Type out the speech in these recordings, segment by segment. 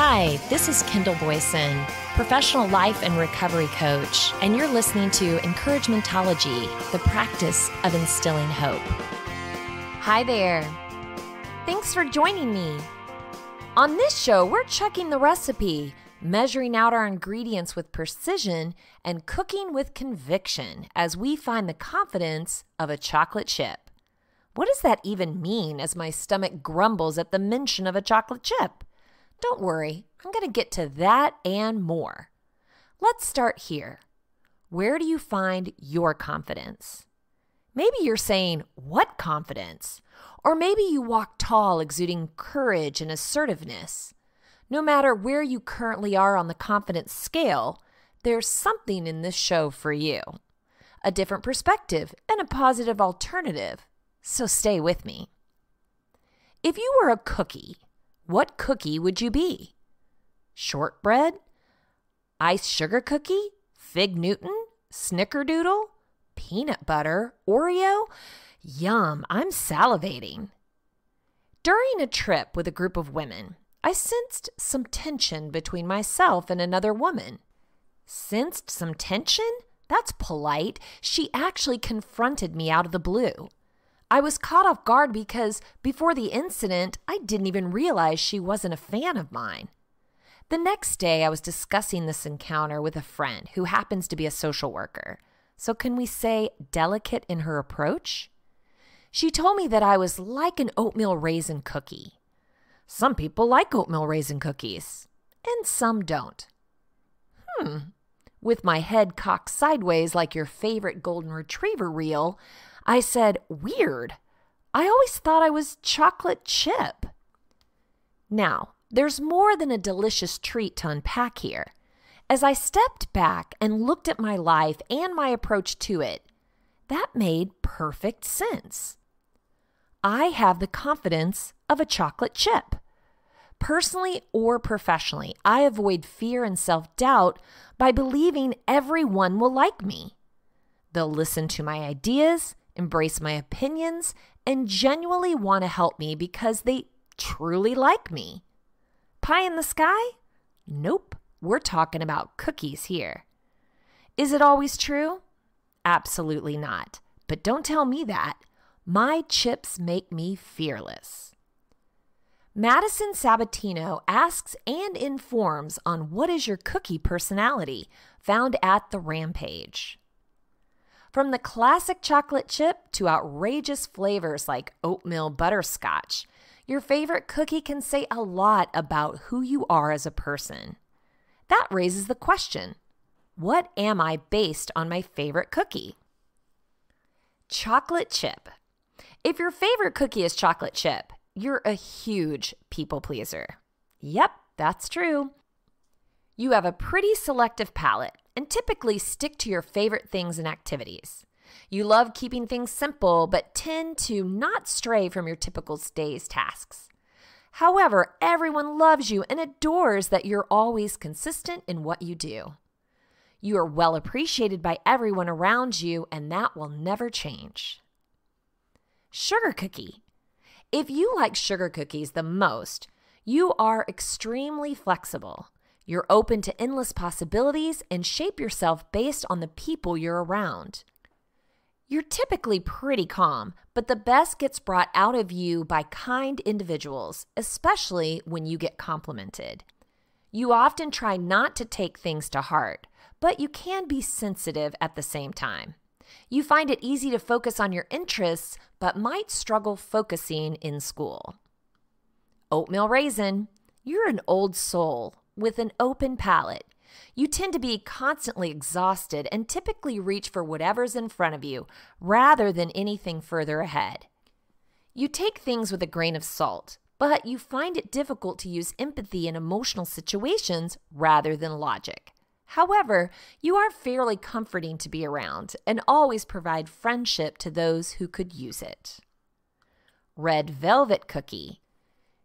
Hi, this is Kendall Boyson, professional life and recovery coach, and you're listening to Encouragementology, the practice of instilling hope. Hi there. Thanks for joining me. On this show, we're checking the recipe, measuring out our ingredients with precision, and cooking with conviction as we find the confidence of a chocolate chip. What does that even mean as my stomach grumbles at the mention of a chocolate chip? Don't worry, I'm going to get to that and more. Let's start here. Where do you find your confidence? Maybe you're saying, what confidence? Or maybe you walk tall, exuding courage and assertiveness. No matter where you currently are on the confidence scale, there's something in this show for you. A different perspective and a positive alternative. So stay with me. If you were a cookie, what cookie would you be? Shortbread? Iced sugar cookie? Fig Newton? Snickerdoodle? Peanut butter? Oreo? Yum, I'm salivating. During a trip with a group of women, I sensed some tension between myself and another woman. Sensed some tension? That's polite. She actually confronted me out of the blue. I was caught off guard because before the incident, I didn't even realize she wasn't a fan of mine. The next day, I was discussing this encounter with a friend who happens to be a social worker. So can we say delicate in her approach? She told me that I was like an oatmeal raisin cookie. Some people like oatmeal raisin cookies, and some don't. With my head cocked sideways like your favorite golden retriever reel, I said, weird. I always thought I was chocolate chip. Now, there's more than a delicious treat to unpack here. As I stepped back and looked at my life and my approach to it, that made perfect sense. I have the confidence of a chocolate chip. Personally or professionally, I avoid fear and self-doubt by believing everyone will like me. They'll listen to my ideas, embrace my opinions, and genuinely want to help me because they truly like me. Pie in the sky? Nope, we're talking about cookies here. Is it always true? Absolutely not. But don't tell me that. My chips make me fearless. Madison Sabatino asks and informs on what is your cookie personality, found at The Rampage. From the classic chocolate chip to outrageous flavors like oatmeal butterscotch, your favorite cookie can say a lot about who you are as a person. That raises the question, what am I based on my favorite cookie? Chocolate chip. If your favorite cookie is chocolate chip, you're a huge people pleaser. Yep, that's true. You have a pretty selective palate and typically stick to your favorite things and activities. You love keeping things simple, but tend to not stray from your typical day's tasks. However, everyone loves you and adores that you're always consistent in what you do. You are well appreciated by everyone around you, and that will never change. Sugar cookie. If you like sugar cookies the most, you are extremely flexible. You're open to endless possibilities and shape yourself based on the people you're around. You're typically pretty calm, but the best gets brought out of you by kind individuals, especially when you get complimented. You often try not to take things to heart, but you can be sensitive at the same time. You find it easy to focus on your interests, but might struggle focusing in school. Oatmeal raisin. You're an old soul with an open palate. You tend to be constantly exhausted and typically reach for whatever's in front of you rather than anything further ahead. You take things with a grain of salt, but you find it difficult to use empathy in emotional situations rather than logic. However, you are fairly comforting to be around and always provide friendship to those who could use it. Red velvet cookie.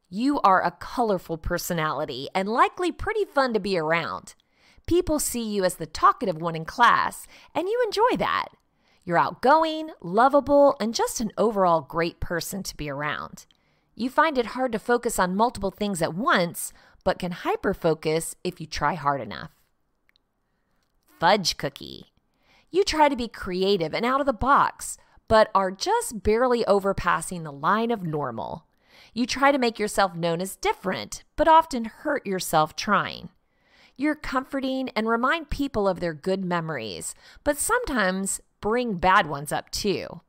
You are a colorful personality and likely pretty fun to be around. People see you as the talkative one in class, and you enjoy that. You're outgoing, lovable, and just an overall great person to be around. You find it hard to focus on multiple things at once, but can hyperfocus if you try hard enough. Fudge cookie. You try to be creative and out of the box, but are just barely overpassing the line of normal. You try to make yourself known as different, but often hurt yourself trying. You're comforting and remind people of their good memories, but sometimes bring bad ones up too.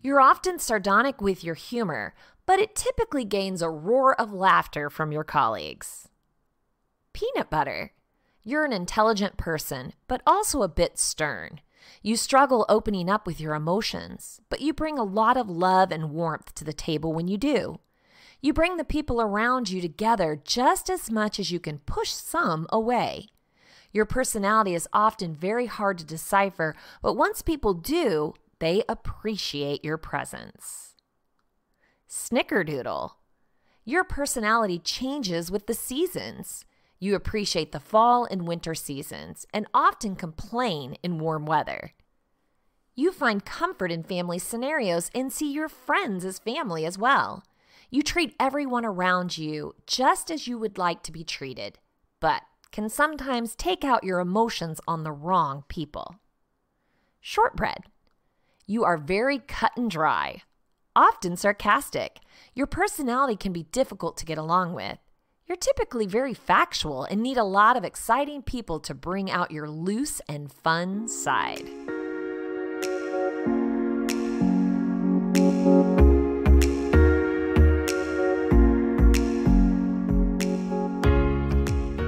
You're often sardonic with your humor, but it typically gains a roar of laughter from your colleagues. Peanut butter. You're an intelligent person, but also a bit stern. You struggle opening up with your emotions, but you bring a lot of love and warmth to the table when you do. You bring the people around you together just as much as you can push some away. Your personality is often very hard to decipher, but once people do, they appreciate your presence. Snickerdoodle. Your personality changes with the seasons. You appreciate the fall and winter seasons and often complain in warm weather. You find comfort in family scenarios and see your friends as family as well. You treat everyone around you just as you would like to be treated, but can sometimes take out your emotions on the wrong people. Shortbread. You are very cut and dry, often sarcastic. Your personality can be difficult to get along with. You're typically very factual and need a lot of exciting people to bring out your loose and fun side.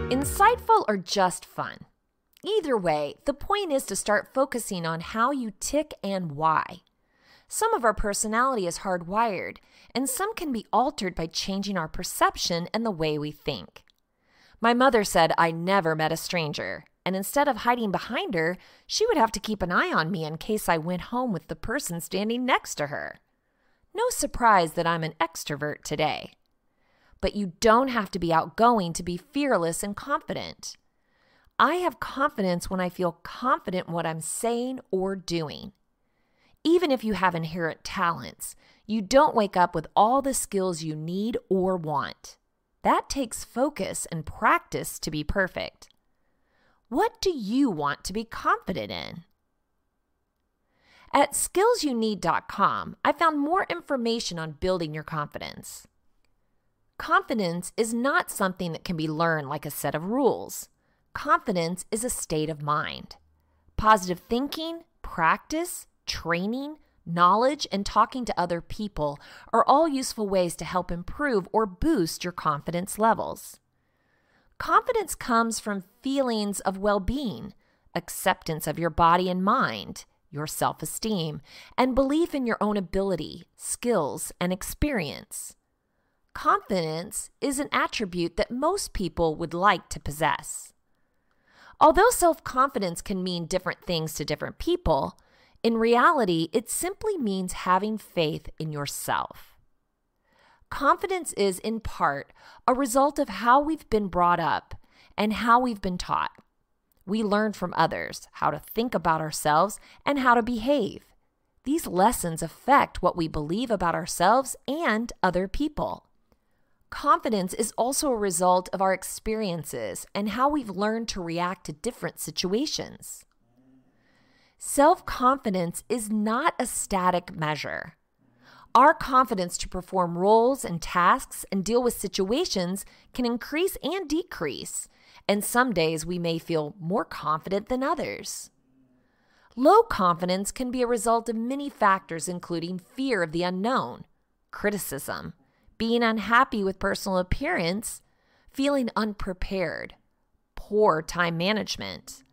Insightful or just fun? Either way, the point is to start focusing on how you tick and why. Some of our personality is hardwired, and some can be altered by changing our perception and the way we think. My mother said I never met a stranger, and instead of hiding behind her, she would have to keep an eye on me in case I went home with the person standing next to her. No surprise that I'm an extrovert today. But you don't have to be outgoing to be fearless and confident. I have confidence when I feel confident in what I'm saying or doing. Even if you have inherent talents, you don't wake up with all the skills you need or want. That takes focus and practice to be perfect. What do you want to be confident in? At skillsyouneed.com, I found more information on building your confidence. Confidence is not something that can be learned like a set of rules. Confidence is a state of mind. Positive thinking, practice, training, knowledge, and talking to other people are all useful ways to help improve or boost your confidence levels. Confidence comes from feelings of well-being, acceptance of your body and mind, your self-esteem, and belief in your own ability, skills, and experience. Confidence is an attribute that most people would like to possess. Although self-confidence can mean different things to different people, in reality, it simply means having faith in yourself. Confidence is, in part, a result of how we've been brought up and how we've been taught. We learn from others how to think about ourselves and how to behave. These lessons affect what we believe about ourselves and other people. Confidence is also a result of our experiences and how we've learned to react to different situations. Self-confidence is not a static measure. Our confidence to perform roles and tasks and deal with situations can increase and decrease, and some days we may feel more confident than others. Low confidence can be a result of many factors, including fear of the unknown, criticism, being unhappy with personal appearance, feeling unprepared, poor time management,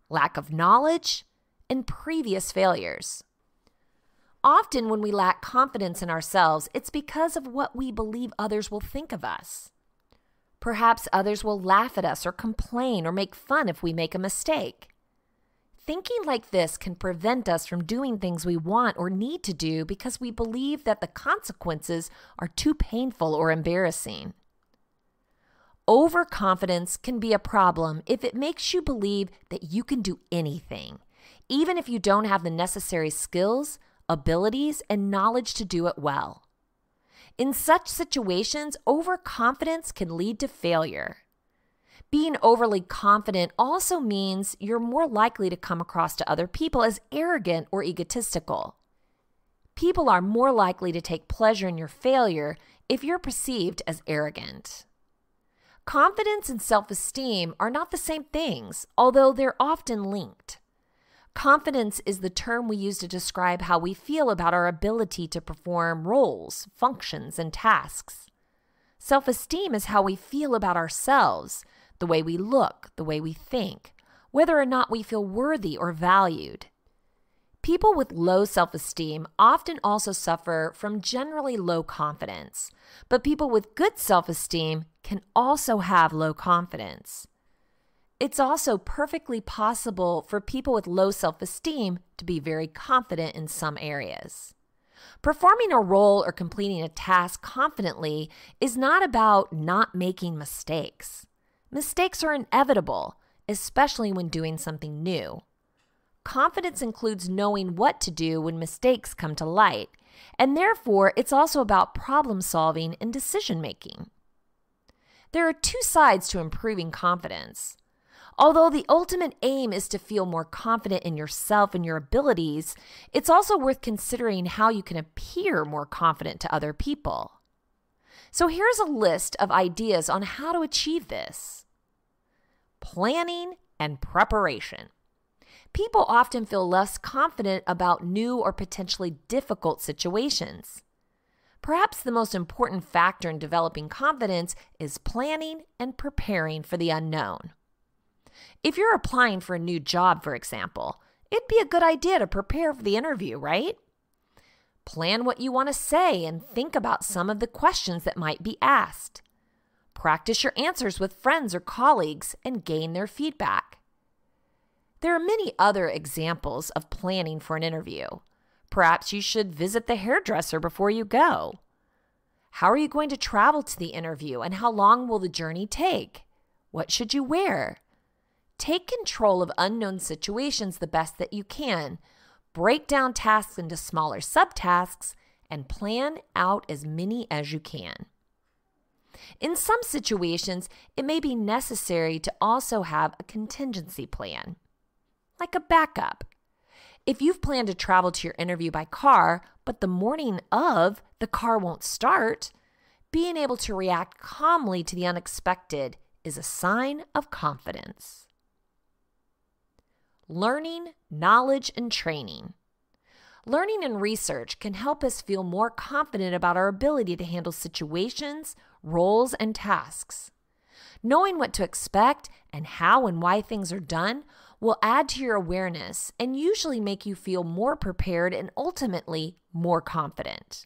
lack of knowledge, and previous failures. Often when we lack confidence in ourselves, it's because of what we believe others will think of us. Perhaps others will laugh at us or complain or make fun if we make a mistake. Thinking like this can prevent us from doing things we want or need to do because we believe that the consequences are too painful or embarrassing. Overconfidence can be a problem if it makes you believe that you can do anything, even if you don't have the necessary skills, abilities, and knowledge to do it well. In such situations, overconfidence can lead to failure. Being overly confident also means you're more likely to come across to other people as arrogant or egotistical. People are more likely to take pleasure in your failure if you're perceived as arrogant. Confidence and self-esteem are not the same things, although they're often linked. Confidence is the term we use to describe how we feel about our ability to perform roles, functions, and tasks. Self-esteem is how we feel about ourselves, the way we look, the way we think, whether or not we feel worthy or valued. People with low self-esteem often also suffer from generally low confidence, but people with good self-esteem can also have low confidence. It's also perfectly possible for people with low self-esteem to be very confident in some areas. Performing a role or completing a task confidently is not about not making mistakes. Mistakes are inevitable, especially when doing something new. Confidence includes knowing what to do when mistakes come to light, and therefore it's also about problem solving and decision making. There are two sides to improving confidence. Although the ultimate aim is to feel more confident in yourself and your abilities, it's also worth considering how you can appear more confident to other people. So here's a list of ideas on how to achieve this. Planning and preparation. People often feel less confident about new or potentially difficult situations. Perhaps the most important factor in developing confidence is planning and preparing for the unknown. If you're applying for a new job, for example, it'd be a good idea to prepare for the interview, right? Plan what you want to say and think about some of the questions that might be asked. Practice your answers with friends or colleagues and gain their feedback. There are many other examples of planning for an interview. Perhaps you should visit the hairdresser before you go. How are you going to travel to the interview and how long will the journey take? What should you wear? Take control of unknown situations the best that you can. Break down tasks into smaller subtasks and plan out as many as you can. In some situations, it may be necessary to also have a contingency plan, like a backup. If you've planned to travel to your interview by car, but the morning of, the car won't start, being able to react calmly to the unexpected is a sign of confidence. Learning, knowledge, and training. Learning and research can help us feel more confident about our ability to handle situations, roles, and tasks. Knowing what to expect and how and why things are done will add to your awareness and usually make you feel more prepared and ultimately more confident.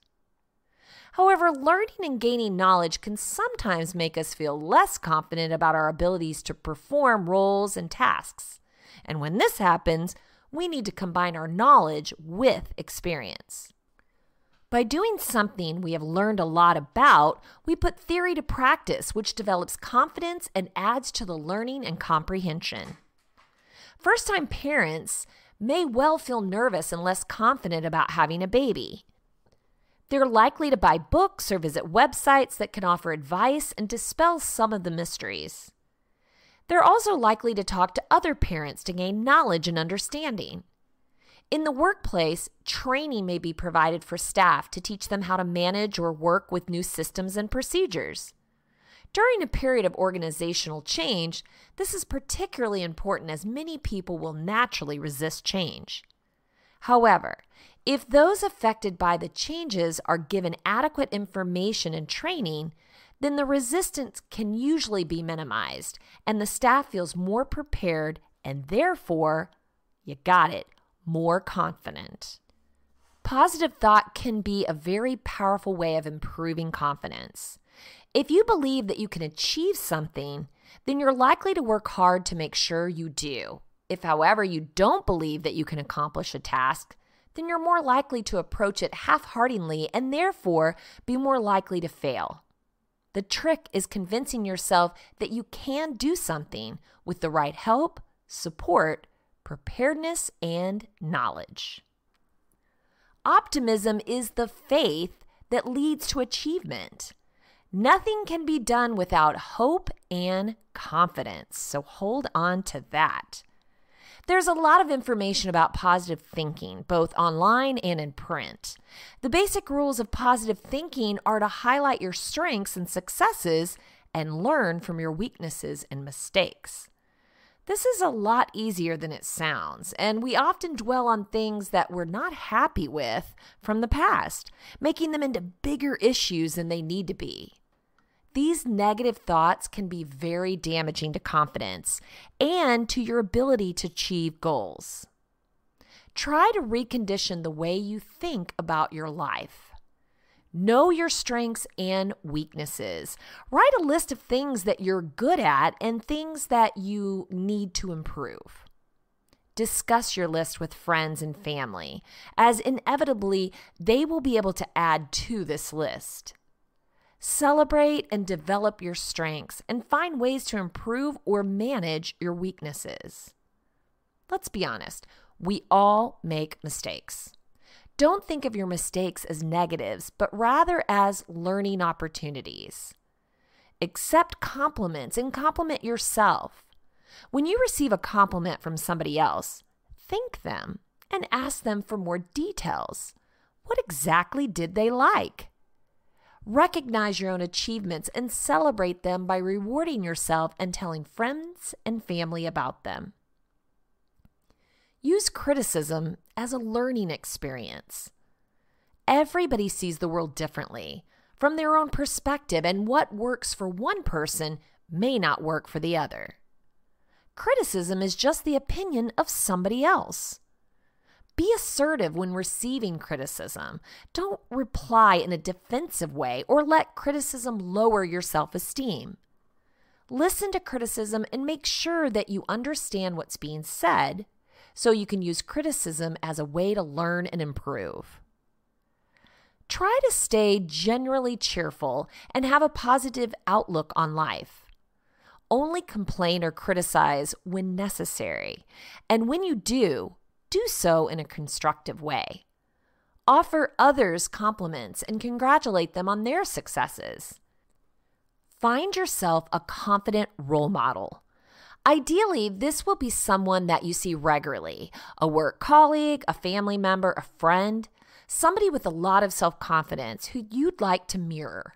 However, learning and gaining knowledge can sometimes make us feel less confident about our abilities to perform roles and tasks. And when this happens, we need to combine our knowledge with experience. By doing something we have learned a lot about, we put theory to practice, which develops confidence and adds to the learning and comprehension. First-time parents may well feel nervous and less confident about having a baby. They're likely to buy books or visit websites that can offer advice and dispel some of the mysteries. They're also likely to talk to other parents to gain knowledge and understanding. In the workplace, training may be provided for staff to teach them how to manage or work with new systems and procedures. During a period of organizational change, this is particularly important as many people will naturally resist change. However, if those affected by the changes are given adequate information and training, then the resistance can usually be minimized and the staff feels more prepared and therefore, you got it, more confident. Positive thought can be a very powerful way of improving confidence. If you believe that you can achieve something, then you're likely to work hard to make sure you do. If, however, you don't believe that you can accomplish a task, then you're more likely to approach it half-heartedly and therefore be more likely to fail. The trick is convincing yourself that you can do something with the right help, support, preparedness, and knowledge. Optimism is the faith that leads to achievement. Nothing can be done without hope and confidence, so hold on to that. There's a lot of information about positive thinking, both online and in print. The basic rules of positive thinking are to highlight your strengths and successes and learn from your weaknesses and mistakes. This is a lot easier than it sounds, and we often dwell on things that we're not happy with from the past, making them into bigger issues than they need to be. These negative thoughts can be very damaging to confidence and to your ability to achieve goals. Try to recondition the way you think about your life. Know your strengths and weaknesses. Write a list of things that you're good at and things that you need to improve. Discuss your list with friends and family, as inevitably they will be able to add to this list. Celebrate and develop your strengths and find ways to improve or manage your weaknesses. Let's be honest, we all make mistakes. Don't think of your mistakes as negatives, but rather as learning opportunities. Accept compliments and compliment yourself. When you receive a compliment from somebody else, thank them and ask them for more details. What exactly did they like? Recognize your own achievements and celebrate them by rewarding yourself and telling friends and family about them. Use criticism as a learning experience. Everybody sees the world differently, from their own perspective, and what works for one person may not work for the other. Criticism is just the opinion of somebody else. Be assertive when receiving criticism. Don't reply in a defensive way or let criticism lower your self-esteem. Listen to criticism and make sure that you understand what's being said so you can use criticism as a way to learn and improve. Try to stay generally cheerful and have a positive outlook on life. Only complain or criticize when necessary, and when you do so in a constructive way. Offer others compliments and congratulate them on their successes. Find yourself a confident role model. Ideally, this will be someone that you see regularly, a work colleague, a family member, a friend, somebody with a lot of self-confidence who you'd like to mirror.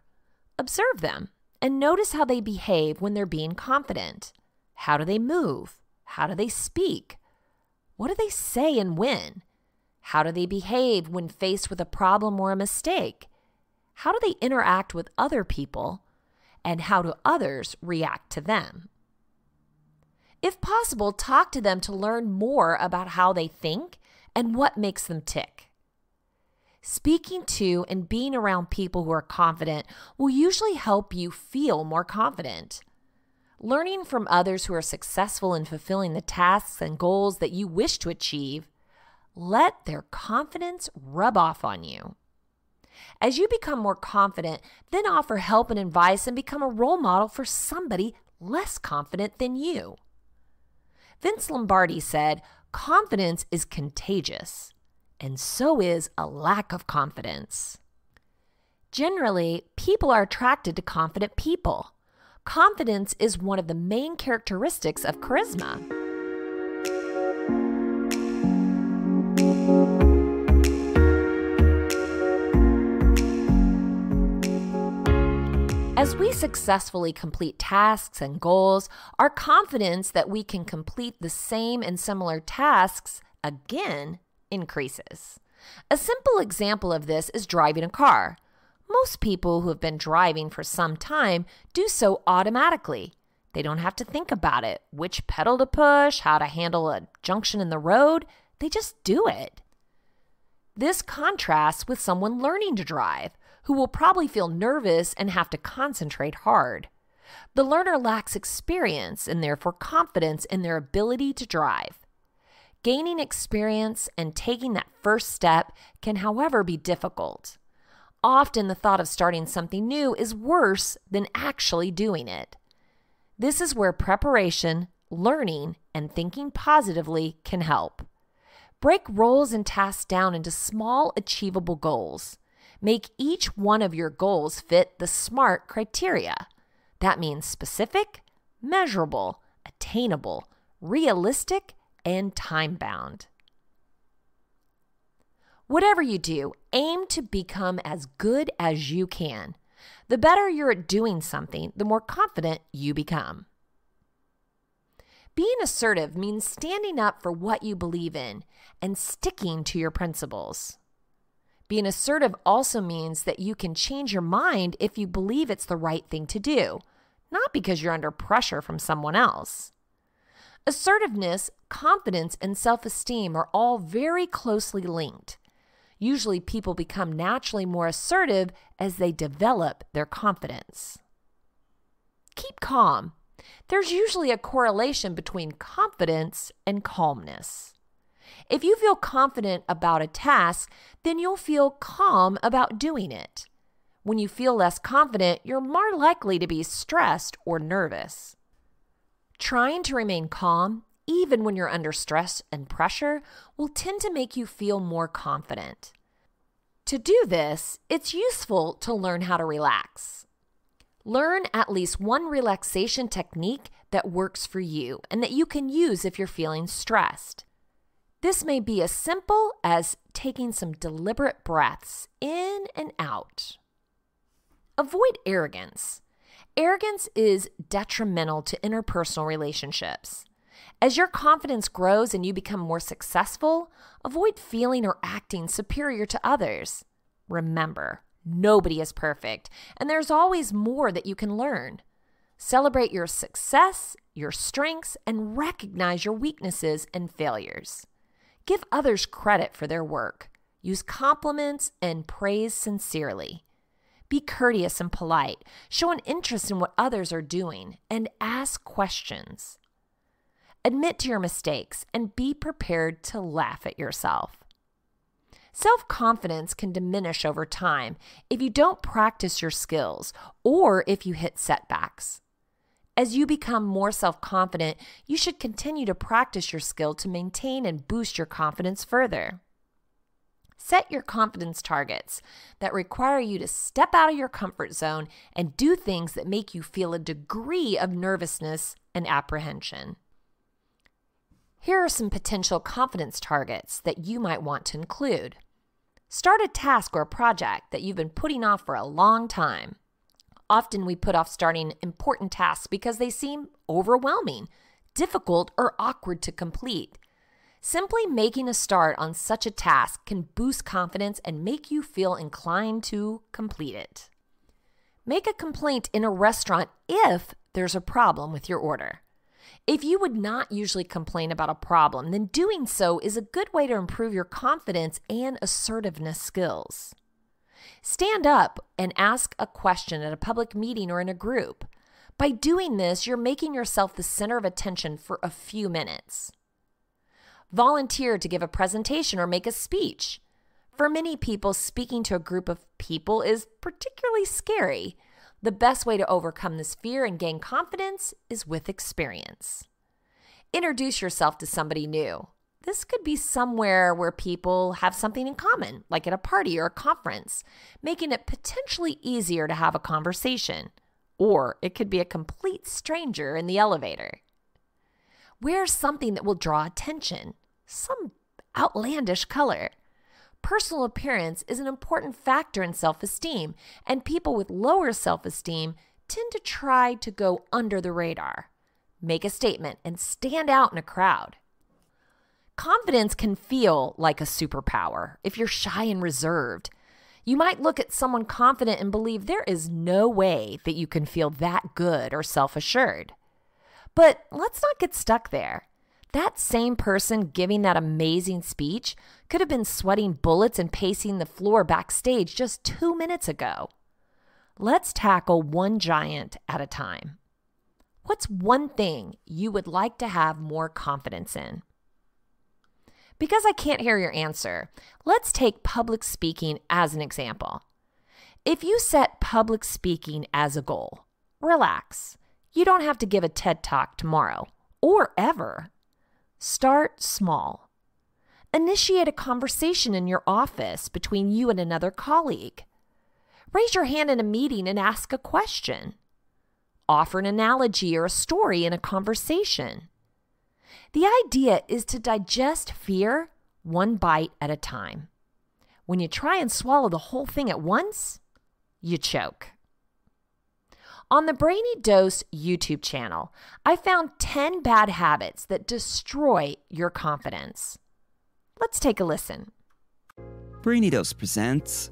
Observe them and notice how they behave when they're being confident. How do they move? How do they speak? What do they say and when? How do they behave when faced with a problem or a mistake? How do they interact with other people? And how do others react to them? If possible, talk to them to learn more about how they think and what makes them tick. Speaking to and being around people who are confident will usually help you feel more confident. Learning from others who are successful in fulfilling the tasks and goals that you wish to achieve, let their confidence rub off on you. As you become more confident, then offer help and advice and become a role model for somebody less confident than you. Vince Lombardi said, "Confidence is contagious, and so is a lack of confidence." Generally, people are attracted to confident people. Confidence is one of the main characteristics of charisma. As we successfully complete tasks and goals, our confidence that we can complete the same and similar tasks again increases. A simple example of this is driving a car. Most people who have been driving for some time do so automatically. They don't have to think about it, which pedal to push, how to handle a junction in the road. They just do it. This contrasts with someone learning to drive, who will probably feel nervous and have to concentrate hard. The learner lacks experience and therefore confidence in their ability to drive. Gaining experience and taking that first step can, however, be difficult. Often the thought of starting something new is worse than actually doing it. This is where preparation, learning, and thinking positively can help. Break roles and tasks down into small, achievable goals. Make each one of your goals fit the SMART criteria. That means specific, measurable, attainable, realistic, and time-bound. Whatever you do, aim to become as good as you can. The better you're at doing something, the more confident you become. Being assertive means standing up for what you believe in and sticking to your principles. Being assertive also means that you can change your mind if you believe it's the right thing to do, not because you're under pressure from someone else. Assertiveness, confidence, and self-esteem are all very closely linked. Usually people become naturally more assertive as they develop their confidence. Keep calm. There's usually a correlation between confidence and calmness. If you feel confident about a task, then you'll feel calm about doing it. When you feel less confident, you're more likely to be stressed or nervous. Trying to remain calm, even when you're under stress and pressure, will tend to make you feel more confident. To do this, it's useful to learn how to relax. Learn at least one relaxation technique that works for you and that you can use if you're feeling stressed. This may be as simple as taking some deliberate breaths in and out. Avoid arrogance. Arrogance is detrimental to interpersonal relationships. As your confidence grows and you become more successful, avoid feeling or acting superior to others. Remember, nobody is perfect, and there's always more that you can learn. Celebrate your success, your strengths, and recognize your weaknesses and failures. Give others credit for their work. Use compliments and praise sincerely. Be courteous and polite. Show an interest in what others are doing, and ask questions. Admit to your mistakes and be prepared to laugh at yourself. Self-confidence can diminish over time if you don't practice your skills or if you hit setbacks. As you become more self-confident, you should continue to practice your skill to maintain and boost your confidence further. Set your confidence targets that require you to step out of your comfort zone and do things that make you feel a degree of nervousness and apprehension. Here are some potential confidence targets that you might want to include. Start a task or a project that you've been putting off for a long time. Often we put off starting important tasks because they seem overwhelming, difficult, or awkward to complete. Simply making a start on such a task can boost confidence and make you feel inclined to complete it. Make a complaint in a restaurant if there's a problem with your order. If you would not usually complain about a problem, then doing so is a good way to improve your confidence and assertiveness skills. Stand up and ask a question at a public meeting or in a group. By doing this, you're making yourself the center of attention for a few minutes. Volunteer to give a presentation or make a speech. For many people, speaking to a group of people is particularly scary. The best way to overcome this fear and gain confidence is with experience. Introduce yourself to somebody new. This could be somewhere where people have something in common, like at a party or a conference, making it potentially easier to have a conversation. Or it could be a complete stranger in the elevator. Wear something that will draw attention, some outlandish color. Personal appearance is an important factor in self-esteem, and people with lower self-esteem tend to try to go under the radar. Make a statement and stand out in a crowd. Confidence can feel like a superpower if you're shy and reserved. You might look at someone confident and believe there is no way that you can feel that good or self-assured. But let's not get stuck there. That same person giving that amazing speech could have been sweating bullets and pacing the floor backstage just 2 minutes ago. Let's tackle one giant at a time. What's one thing you would like to have more confidence in? Because I can't hear your answer, let's take public speaking as an example. If you set public speaking as a goal, relax. You don't have to give a TED Talk tomorrow or ever. Start small. Initiate a conversation in your office between you and another colleague. Raise your hand in a meeting and ask a question. Offer an analogy or a story in a conversation. The idea is to digest fear one bite at a time. When you try and swallow the whole thing at once, you choke. On the Brainy Dose YouTube channel, I found 10 bad habits that destroy your confidence. Let's take a listen. Brainy Dose presents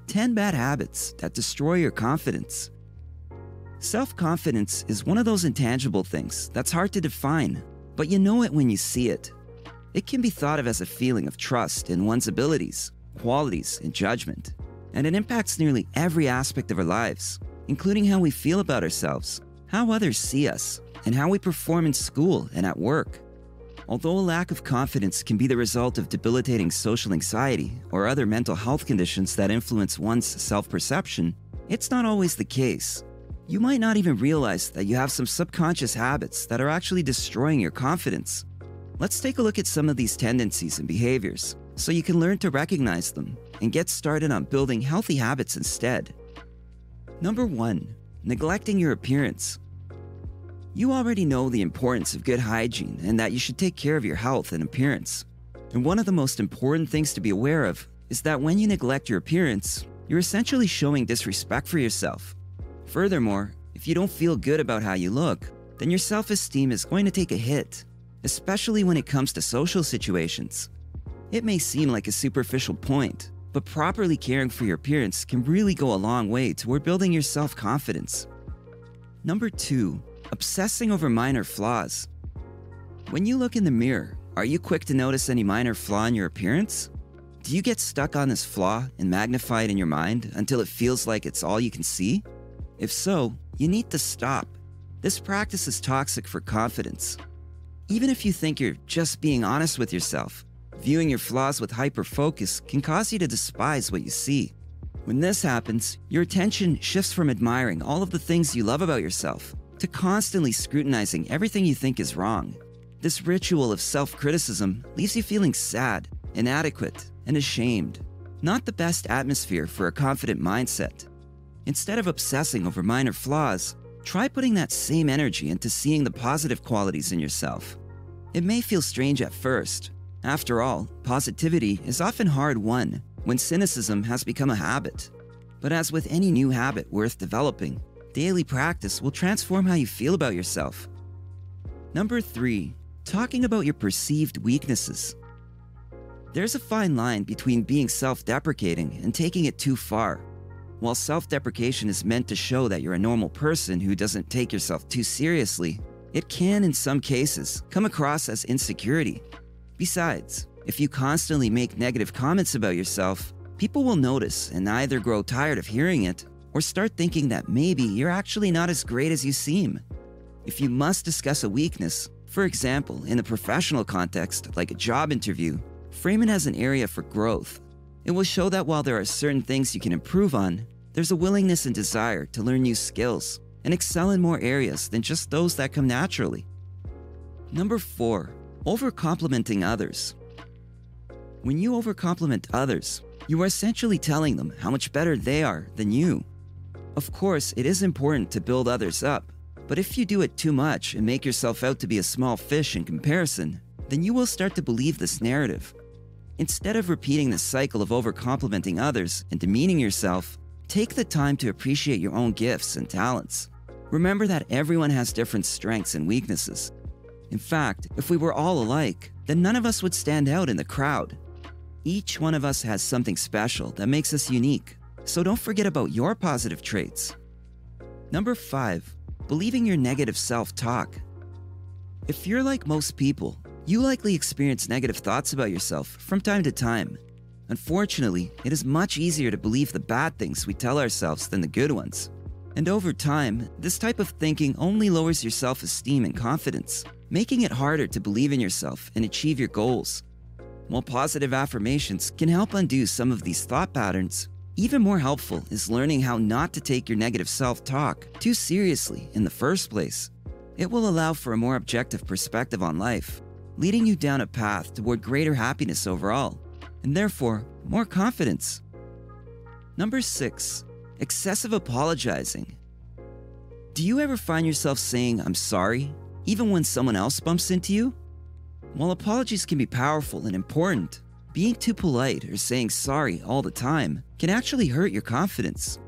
10 bad habits that destroy your confidence. Self-confidence is one of those intangible things that's hard to define, but you know it when you see it. It can be thought of as a feeling of trust in one's abilities, qualities, and judgment, and it impacts nearly every aspect of our lives, including how we feel about ourselves, how others see us, and how we perform in school and at work. Although a lack of confidence can be the result of debilitating social anxiety or other mental health conditions that influence one's self-perception, it's not always the case. You might not even realize that you have some subconscious habits that are actually destroying your confidence. Let's take a look at some of these tendencies and behaviors so you can learn to recognize them and get started on building healthy habits instead. Number 1. Neglecting your appearance. You already know the importance of good hygiene and that you should take care of your health and appearance. And one of the most important things to be aware of is that when you neglect your appearance, you're essentially showing disrespect for yourself. Furthermore, if you don't feel good about how you look, then your self-esteem is going to take a hit, especially when it comes to social situations. It may seem like a superficial point, but properly caring for your appearance can really go a long way toward building your self-confidence. Number 2. Obsessing over minor flaws. When you look in the mirror, are you quick to notice any minor flaw in your appearance? Do you get stuck on this flaw and magnify it in your mind until it feels like it's all you can see? If so, you need to stop. This practice is toxic for confidence. Even if you think you're just being honest with yourself, viewing your flaws with hyper-focus can cause you to despise what you see. When this happens, your attention shifts from admiring all of the things you love about yourself to constantly scrutinizing everything you think is wrong. This ritual of self-criticism leaves you feeling sad, inadequate, and ashamed. Not the best atmosphere for a confident mindset. Instead of obsessing over minor flaws, try putting that same energy into seeing the positive qualities in yourself. It may feel strange at first. After all, positivity is often hard won when cynicism has become a habit. But as with any new habit worth developing, daily practice will transform how you feel about yourself. Number 3. Talking about your perceived weaknesses. There's a fine line between being self-deprecating and taking it too far. While self-deprecation is meant to show that you're a normal person who doesn't take yourself too seriously, it can, in some cases, come across as insecurity. Besides, if you constantly make negative comments about yourself, people will notice and either grow tired of hearing it or start thinking that maybe you're actually not as great as you seem. If you must discuss a weakness, for example, in a professional context like a job interview, frame it as an area for growth. It will show that while there are certain things you can improve on, there's a willingness and desire to learn new skills and excel in more areas than just those that come naturally. Number 4. Over-complimenting others. When you over-compliment others, you are essentially telling them how much better they are than you. Of course, it is important to build others up, but if you do it too much and make yourself out to be a small fish in comparison, then you will start to believe this narrative. Instead of repeating the cycle of over-complimenting others and demeaning yourself, take the time to appreciate your own gifts and talents. Remember that everyone has different strengths and weaknesses. In fact, if we were all alike, then none of us would stand out in the crowd. Each one of us has something special that makes us unique, so don't forget about your positive traits. Number 5. Believing your negative self-talk. If you're like most people, you likely experience negative thoughts about yourself from time to time. Unfortunately, it is much easier to believe the bad things we tell ourselves than the good ones. And over time, this type of thinking only lowers your self-esteem and confidence, making it harder to believe in yourself and achieve your goals. While positive affirmations can help undo some of these thought patterns, even more helpful is learning how not to take your negative self-talk too seriously in the first place. It will allow for a more objective perspective on life, leading you down a path toward greater happiness overall, and therefore more confidence. Number 6. excessive apologizing. Do you ever find yourself saying, "I'm sorry," even when someone else bumps into you? While apologies can be powerful and important, being too polite or saying sorry all the time can actually hurt your confidence.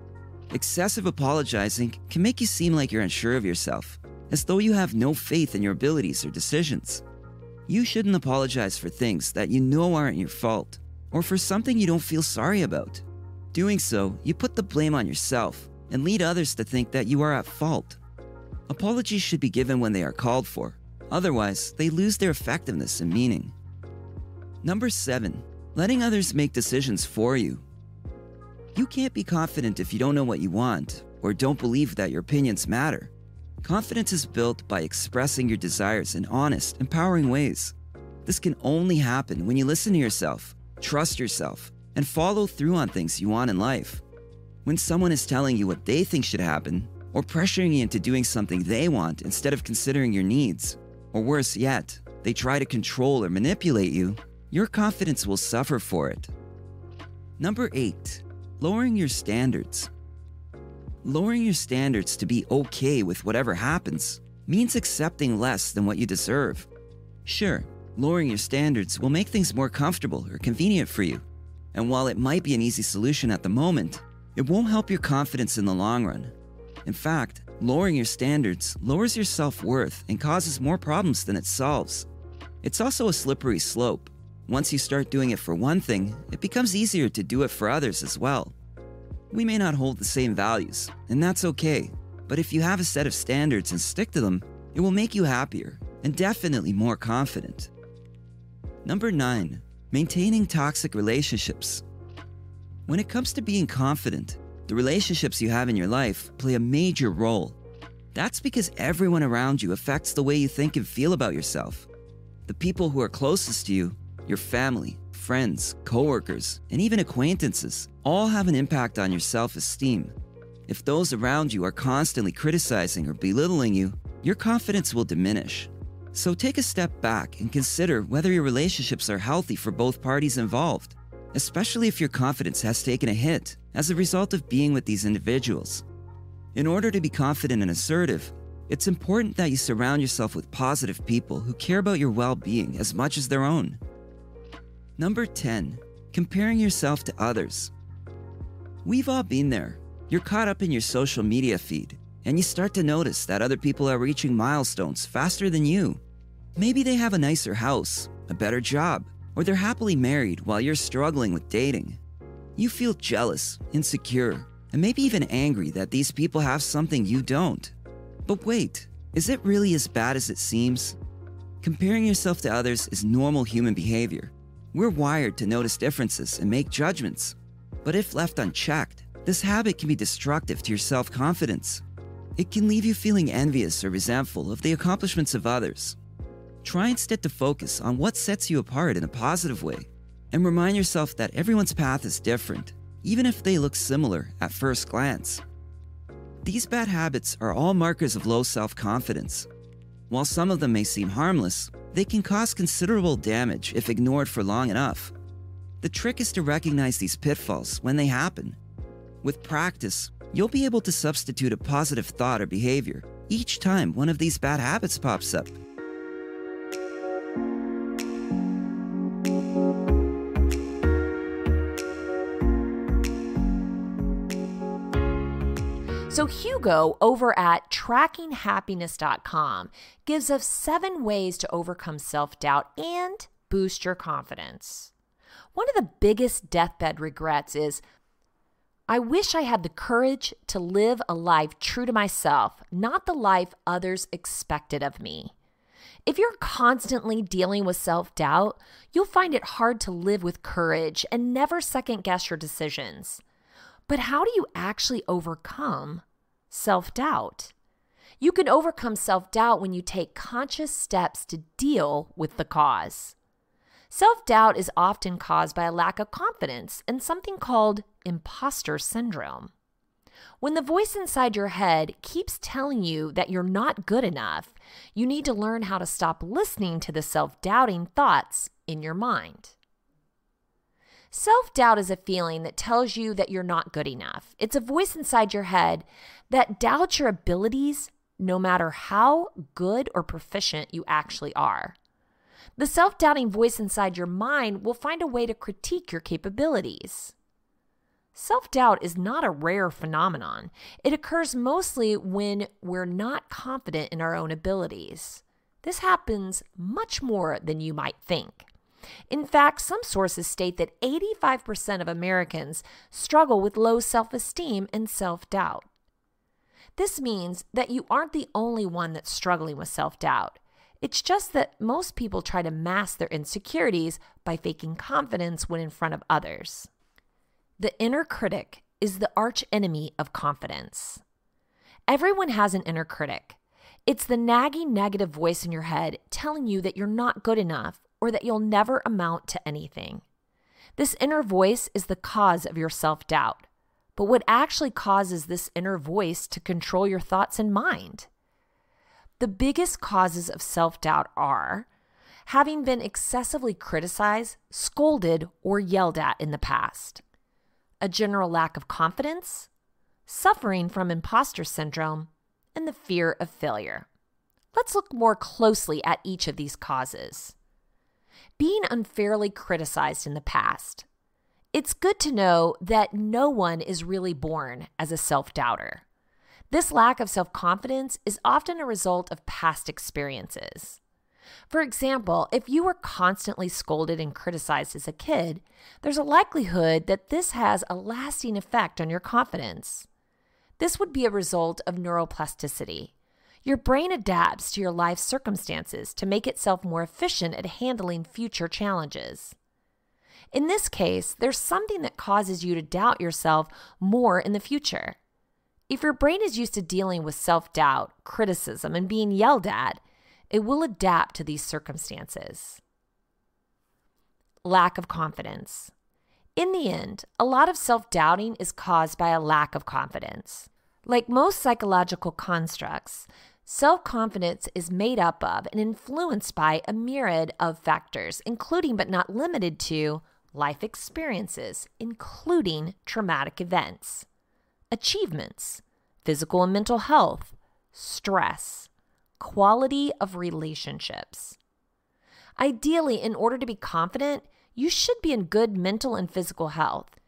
Excessive apologizing can make you seem like you're unsure of yourself, as though you have no faith in your abilities or decisions. You shouldn't apologize for things that you know aren't your fault, or for something you don't feel sorry about. Doing so, you put the blame on yourself and lead others to think that you are at fault. Apologies should be given when they are called for. Otherwise, they lose their effectiveness and meaning. Number 7, letting others make decisions for you. You can't be confident if you don't know what you want or don't believe that your opinions matter. Confidence is built by expressing your desires in honest, empowering ways. This can only happen when you listen to yourself, trust yourself, and follow through on things you want in life. When someone is telling you what they think should happen, or pressuring you into doing something they want instead of considering your needs, or worse yet, they try to control or manipulate you, your confidence will suffer for it. Number 8, lowering your standards. Lowering your standards to be okay with whatever happens means accepting less than what you deserve. Sure, lowering your standards will make things more comfortable or convenient for you, and while it might be an easy solution at the moment, it won't help your confidence in the long run. In fact, lowering your standards lowers your self-worth and causes more problems than it solves. It's also a slippery slope. Once you start doing it for one thing, it becomes easier to do it for others as well. We may not hold the same values, and that's okay. But if you have a set of standards and stick to them, it will make you happier and definitely more confident. Number 9, maintaining toxic relationships. When it comes to being confident, the relationships you have in your life play a major role. That's because everyone around you affects the way you think and feel about yourself. The people who are closest to you, your family, friends, coworkers, and even acquaintances, all have an impact on your self-esteem. If those around you are constantly criticizing or belittling you, your confidence will diminish. So take a step back and consider whether your relationships are healthy for both parties involved, especially if your confidence has taken a hit as a result of being with these individuals. In order to be confident and assertive, it's important that you surround yourself with positive people who care about your well-being as much as their own. Number 10, comparing yourself to others. We've all been there. You're caught up in your social media feed, and you start to notice that other people are reaching milestones faster than you. Maybe they have a nicer house, a better job, or they're happily married while you're struggling with dating. You feel jealous, insecure, and maybe even angry that these people have something you don't. But wait, is it really as bad as it seems? Comparing yourself to others is normal human behavior. We're wired to notice differences and make judgments. But if left unchecked, this habit can be destructive to your self-confidence. It can leave you feeling envious or resentful of the accomplishments of others. Try instead to focus on what sets you apart in a positive way, and remind yourself that everyone's path is different, even if they look similar at first glance. These bad habits are all markers of low self-confidence. While some of them may seem harmless, they can cause considerable damage if ignored for long enough. The trick is to recognize these pitfalls when they happen. With practice, you'll be able to substitute a positive thought or behavior each time one of these bad habits pops up. So Hugo over at trackinghappiness.com gives us 7 ways to overcome self-doubt and boost your confidence. One of the biggest deathbed regrets is, I wish I had the courage to live a life true to myself, not the life others expected of me. If you're constantly dealing with self-doubt, you'll find it hard to live with courage and never second-guess your decisions. But how do you actually overcome self-doubt? You can overcome self-doubt when you take conscious steps to deal with the cause. Self-doubt is often caused by a lack of confidence and something called imposter syndrome. When the voice inside your head keeps telling you that you're not good enough, you need to learn how to stop listening to the self-doubting thoughts in your mind. Self-doubt is a feeling that tells you that you're not good enough. It's a voice inside your head that doubts your abilities no matter how good or proficient you actually are. The self-doubting voice inside your mind will find a way to critique your capabilities. Self-doubt is not a rare phenomenon. It occurs mostly when we're not confident in our own abilities. This happens much more than you might think. In fact, some sources state that 85% of Americans struggle with low self-esteem and self-doubt. This means that you aren't the only one that's struggling with self-doubt. It's just that most people try to mask their insecurities by faking confidence when in front of others. The inner critic is the arch enemy of confidence. Everyone has an inner critic. It's the nagging negative voice in your head telling you that you're not good enough or that you'll never amount to anything. This inner voice is the cause of your self-doubt. But what actually causes this inner voice to control your thoughts and mind? The biggest causes of self-doubt are having been excessively criticized, scolded, or yelled at in the past, a general lack of confidence, suffering from imposter syndrome, and the fear of failure. Let's look more closely at each of these causes. Being unfairly criticized in the past. It's good to know that no one is really born as a self-doubter. This lack of self-confidence is often a result of past experiences. For example, if you were constantly scolded and criticized as a kid, there's a likelihood that this has a lasting effect on your confidence. This would be a result of neuroplasticity. Your brain adapts to your life circumstances to make itself more efficient at handling future challenges. In this case, there's something that causes you to doubt yourself more in the future. If your brain is used to dealing with self-doubt, criticism, and being yelled at, it will adapt to these circumstances. Lack of confidence. In the end, a lot of self-doubting is caused by a lack of confidence. Like most psychological constructs, self-confidence is made up of and influenced by a myriad of factors, including but not limited to life experiences, including traumatic events, achievements, physical and mental health, stress, quality of relationships. Ideally, in order to be confident, you should be in good mental and physical health,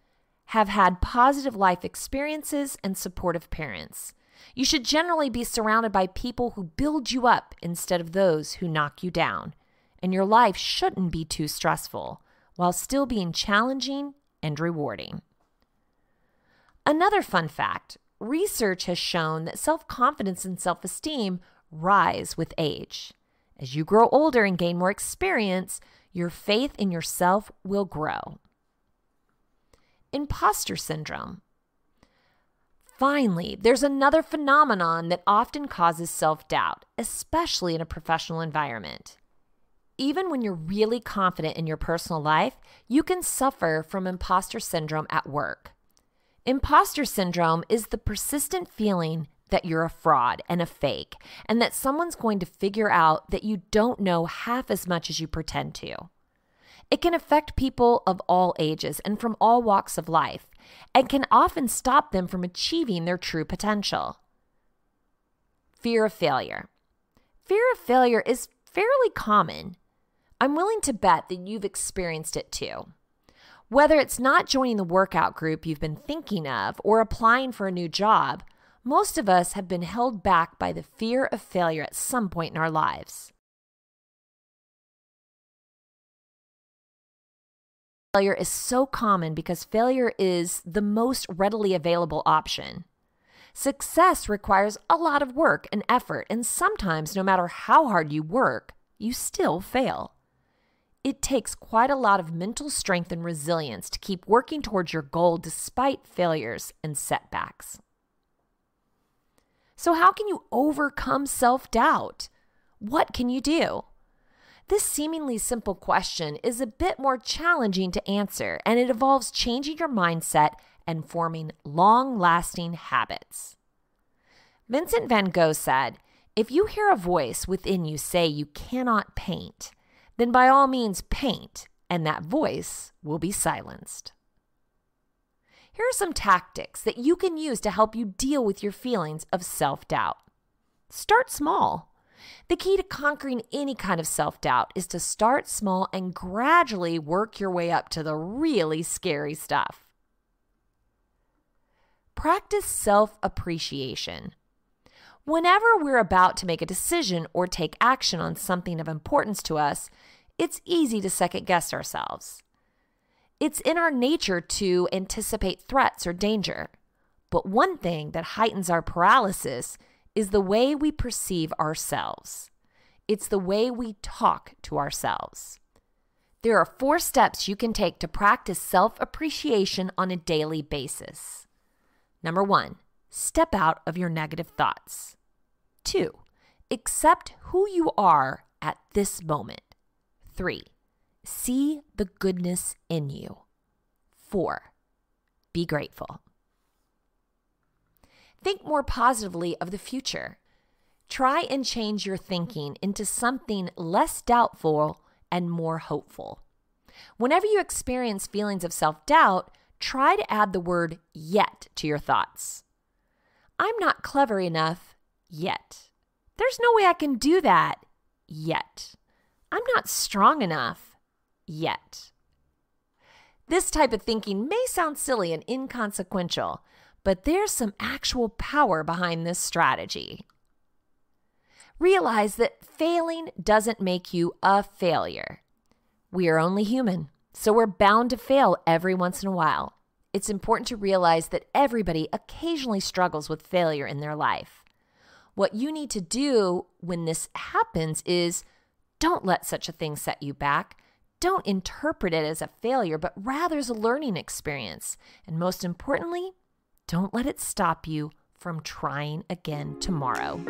have had positive life experiences, and supportive parents. You should generally be surrounded by people who build you up instead of those who knock you down, and your life shouldn't be too stressful, while still being challenging and rewarding. Another fun fact, research has shown that self-confidence and self-esteem rise with age. As you grow older and gain more experience, your faith in yourself will grow. Imposter syndrome. Finally, there's another phenomenon that often causes self-doubt, especially in a professional environment. Even when you're really confident in your personal life, you can suffer from imposter syndrome at work. Imposter syndrome is the persistent feeling that you're a fraud and a fake, and that someone's going to figure out that you don't know half as much as you pretend to. It can affect people of all ages and from all walks of life, and can often stop them from achieving their true potential. Fear of failure. Fear of failure is fairly common. I'm willing to bet that you've experienced it too. Whether it's not joining the workout group you've been thinking of or applying for a new job, most of us have been held back by the fear of failure at some point in our lives. Failure is so common because failure is the most readily available option. Success requires a lot of work and effort, and sometimes, no matter how hard you work, you still fail. It takes quite a lot of mental strength and resilience to keep working towards your goal despite failures and setbacks. So how can you overcome self-doubt? What can you do? This seemingly simple question is a bit more challenging to answer, and it involves changing your mindset and forming long-lasting habits. Vincent van Gogh said, "If you hear a voice within you say you cannot paint, then by all means paint and that voice will be silenced. Here are some tactics that you can use to help you deal with your feelings of self-doubt. Start small. The key to conquering any kind of self-doubt is to start small and gradually work your way up to the really scary stuff. Practice self-appreciation. Whenever we're about to make a decision or take action on something of importance to us, it's easy to second-guess ourselves. It's in our nature to anticipate threats or danger. But one thing that heightens our paralysis is the way we perceive ourselves. It's the way we talk to ourselves. There are 4 steps you can take to practice self-appreciation on a daily basis. Number 1, step out of your negative thoughts. 2, accept who you are at this moment. 3, see the goodness in you. 4, be grateful. Think more positively of the future. Try and change your thinking into something less doubtful and more hopeful. Whenever you experience feelings of self-doubt, try to add the word yet to your thoughts. I'm not clever enough yet. There's no way I can do that yet. I'm not strong enough yet. This type of thinking may sound silly and inconsequential, but there's some actual power behind this strategy. Realize that failing doesn't make you a failure. We are only human, so we're bound to fail every once in a while. It's important to realize that everybody occasionally struggles with failure in their life. What you need to do when this happens is don't let such a thing set you back. Don't interpret it as a failure, but rather as a learning experience. And most importantly, don't let it stop you from trying again tomorrow.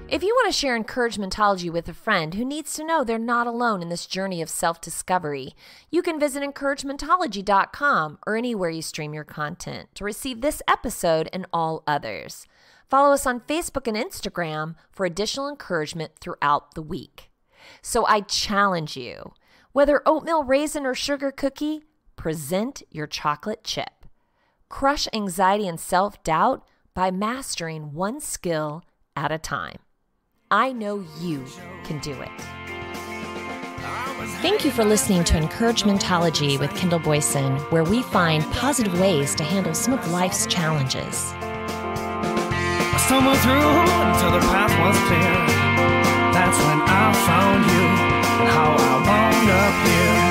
If you want to share encouragementology with a friend who needs to know they're not alone in this journey of self-discovery, you can visit encouragementology.com or anywhere you stream your content to receive this episode and all others. Follow us on Facebook and Instagram for additional encouragement throughout the week. So I challenge you, whether oatmeal, raisin, or sugar cookie, present your chocolate chip. Crush anxiety and self-doubt by mastering one skill at a time. I know you can do it. Thank you for listening to Encouragementology with Kendall Boyson, where we find positive ways to handle some of life's challenges. I stumbled through until the path was clear. That's when I found you and how I wound up here.